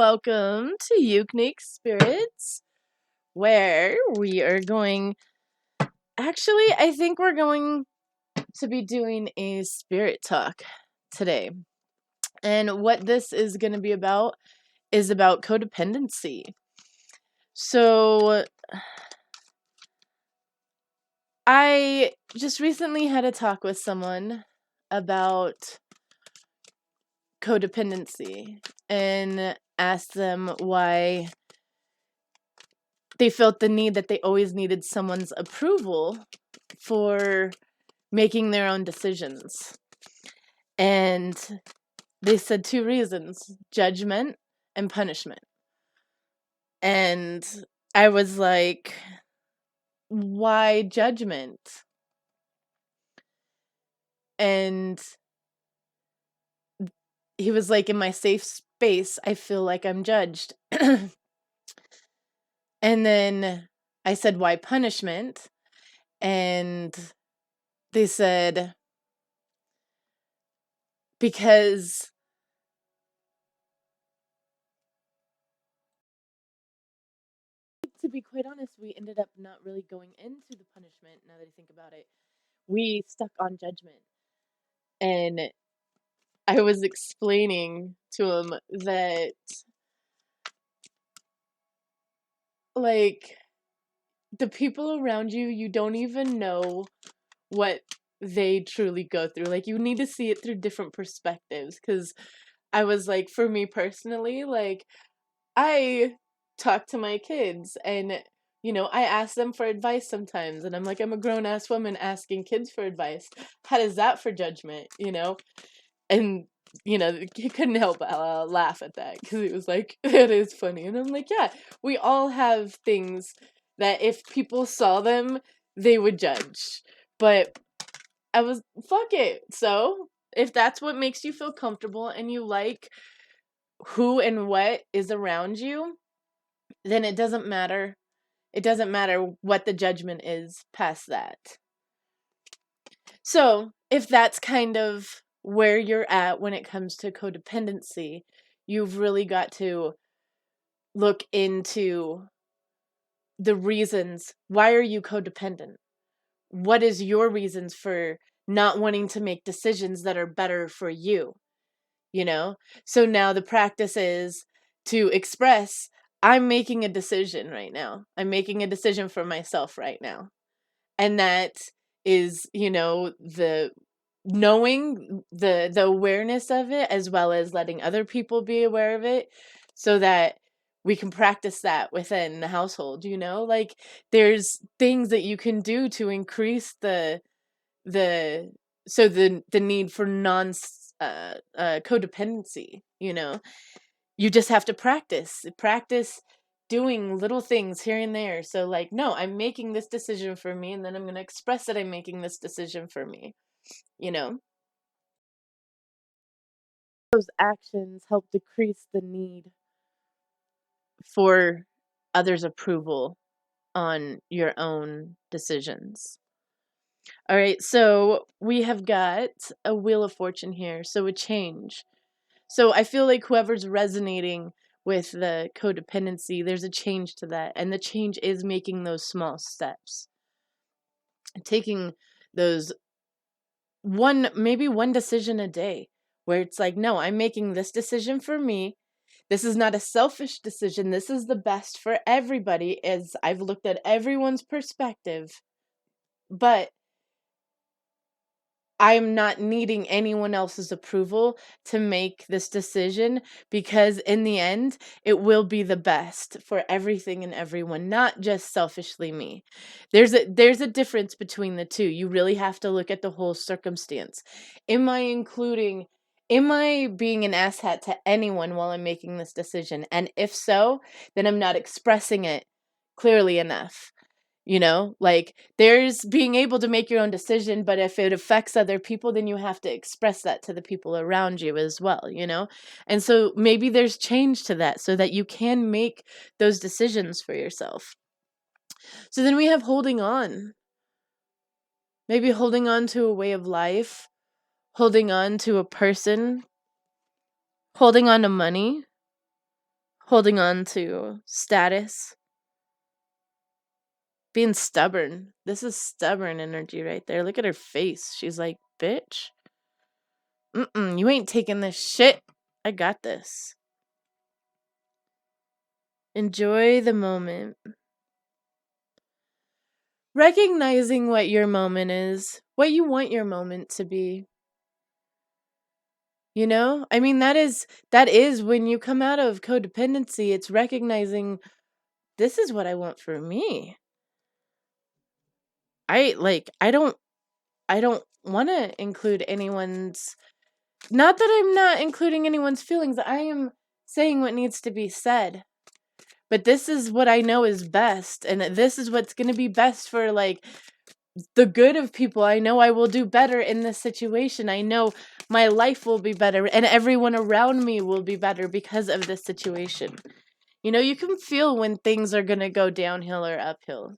welcome to ukuniquespirits, where we are going. Actually, I think we're going to be doing a spirit talk today. And what this is going to be about is about codependency. So, I just recently had a talk with someone about codependency and asked them why they felt the need that they always needed someone's approval for making their own decisions. And they said two reasons: judgment and punishment. And I was like, why judgment? And he was like, in my safe space, I feel like I'm judged. And then I said, why punishment? And they said, because to be quite honest, we ended up not really going into the punishment. Now that I think about it, we stuck on judgment. And I was explaining to him that, like, the people around you, you don't even know what they truly go through. Like, you need to see it through different perspectives. Because I was like, for me personally, like, I talk to my kids and, I ask them for advice sometimes. And I'm like, I'm a grown-ass woman asking kids for advice. How does that for judgment, And, he couldn't help but laugh at that because he was like, it is funny. And I'm like, yeah, we all have things that if people saw them, they would judge. But I was, fuck it. So if that's what makes you feel comfortable and you like who and what is around you, then it doesn't matter. It doesn't matter what the judgment is past that. So if that's kind of where you're at when it comes to codependency, you've really got to look into the reasons. Why are you codependent? What is your reasons for not wanting to make decisions that are better for you? So now the practice is to express, I'm making a decision right now. I'm making a decision for myself right now. And that is, the knowing, the awareness of it, as well as letting other people be aware of it, so that we can practice that within the household. Like, there's things that you can do to increase the need for codependency. You just have to practice doing little things here and there. So, like, no, I'm making this decision for me, and then I'm going to express that I'm making this decision for me. Those actions help decrease the need for others' approval on your own decisions. All right, so we have got a Wheel of Fortune here, so a change. So I feel like whoever's resonating with the codependency, there's a change to that. And the change is making those small steps. Taking those maybe one decision a day, where it's like, no, I'm making this decision for me. This is not a selfish decision. This is the best for everybody, as I've looked at everyone's perspective. But I'm not needing anyone else's approval to make this decision, because in the end, it will be the best for everything and everyone, not just selfishly me. There's a difference between the two. You really have to look at the whole circumstance. Am I being an asshat to anyone while I'm making this decision? And if so, then I'm not expressing it clearly enough. Like, there's being able to make your own decision, but if it affects other people, then you have to express that to the people around you as well, And so maybe there's change to that so that you can make those decisions for yourself. So then we have holding on. Maybe holding on to a way of life, holding on to a person, holding on to money, holding on to status, being stubborn. This is stubborn energy right there. Look at her face. She's like, bitch, you ain't taking this shit. I got this. Enjoy the moment. Recognizing what your moment is, what you want your moment to be. You know? I mean, that is when you come out of codependency, it's recognizing this is what I want for me. I don't want to include anyone's, not that I'm not including anyone's feelings. I am saying what needs to be said. But this is what I know is best, and this is what's going to be best for like the good of people. I know I will do better in this situation. I know my life will be better and everyone around me will be better because of this situation. You know, you can feel when things are going to go downhill or uphill.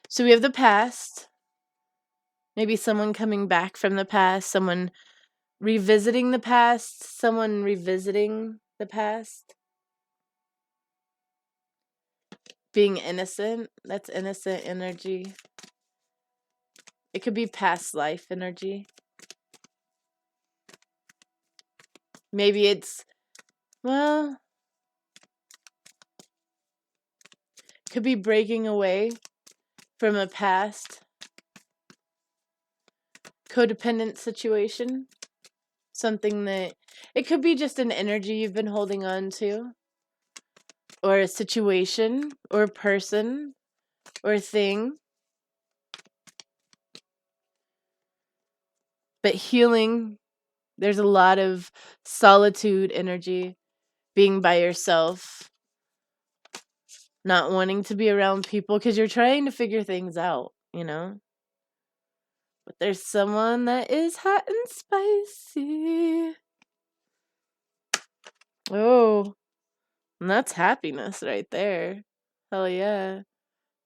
So we have the past. Maybe someone coming back from the past, someone revisiting the past, someone revisiting the past. Being innocent, that's innocent energy. It could be past life energy. Maybe it's, well, could be breaking away from a past codependent situation. Something that, it could be just an energy you've been holding on to, or a situation, or a person, or a thing. But healing, there's a lot of solitude energy, being by yourself, not wanting to be around people because you're trying to figure things out, you know? But there's someone that is hot and spicy. Oh, and that's happiness right there. Hell yeah.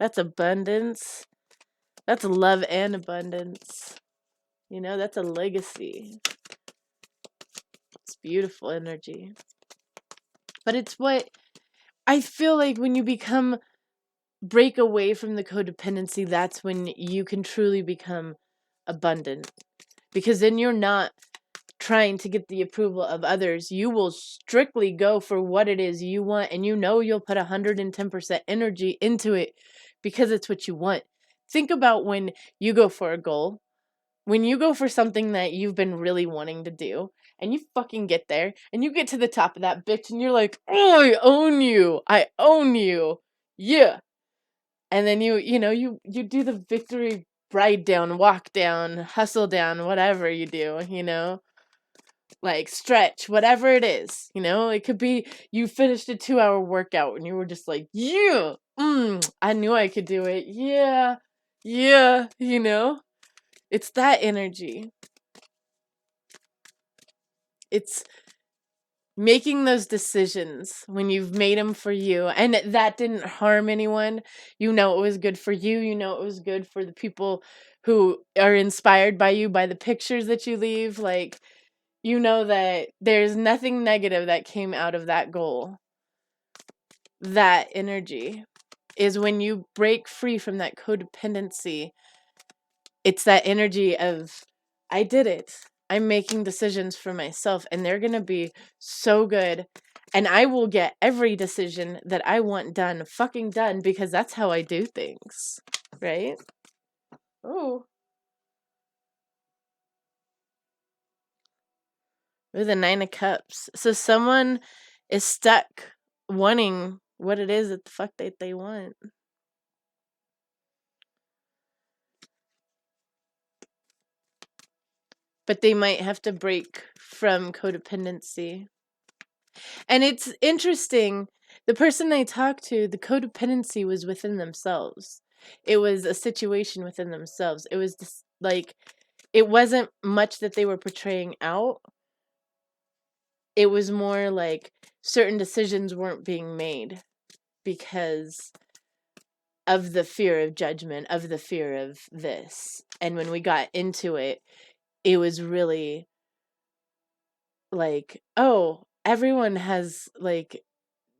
That's abundance. That's love and abundance. You know, that's a legacy. It's beautiful energy. But it's what I feel like when you break away from the codependency, that's when you can truly become abundant. Because then you're not trying to get the approval of others. You will strictly go for what it is you want, and you know you'll put 110% energy into it because it's what you want. Think about when you go for a goal, when you go for something that you've been really wanting to do, and you fucking get there, and you get to the top of that bitch, and you're like, oh, I own you. I own you. Yeah. And then you know, you do the victory ride down, walk down, hustle down, whatever you do, you know? Like stretch, whatever it is, you know? It could be you finished a 2-hour workout and you were just like, yeah, I knew I could do it. Yeah, yeah, you know? It's that energy. It's making those decisions when you've made them for you and that didn't harm anyone. You know it was good for you. You know it was good for the people who are inspired by you, by the pictures that you leave. Like, you know that there's nothing negative that came out of that goal. That energy is when you break free from that codependency. It's that energy of, I did it. I'm making decisions for myself, and they're going to be so good. And I will get every decision that I want done, fucking done, because that's how I do things. Right? Oh. With the 9 of Cups. So someone is stuck wanting what it is that the fuck that they want. But they might have to break from codependency. And it's interesting. The person I talked to, the codependency was within themselves. It was a situation within themselves. It was just like, it wasn't much that they were portraying out. It was more like certain decisions weren't being made because of the fear of judgment, of the fear of this. And when we got into it, it was really like, oh, everyone has like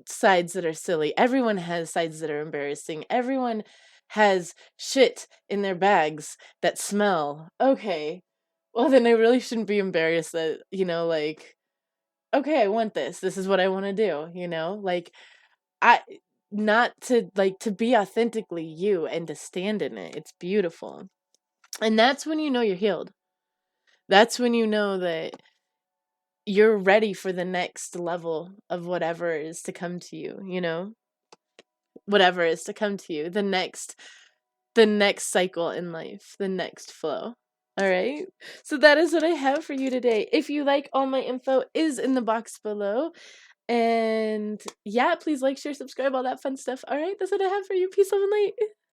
sides that are silly. Everyone has sides that are embarrassing. Everyone has shit in their bags that smell. Okay. Well, then I really shouldn't be embarrassed that, like, okay, I want this. This is what I want to do, Like, I not to like to be authentically you and to stand in it. It's beautiful. And that's when you know you're healed. That's when you know that you're ready for the next level of whatever is to come to you, whatever is to come to you, the next cycle in life, the next flow. All right. So that is what I have for you today. If you like, all my info is in the box below. And yeah, please like, share, subscribe, all that fun stuff. All right. That's what I have for you. Peace, love, and light.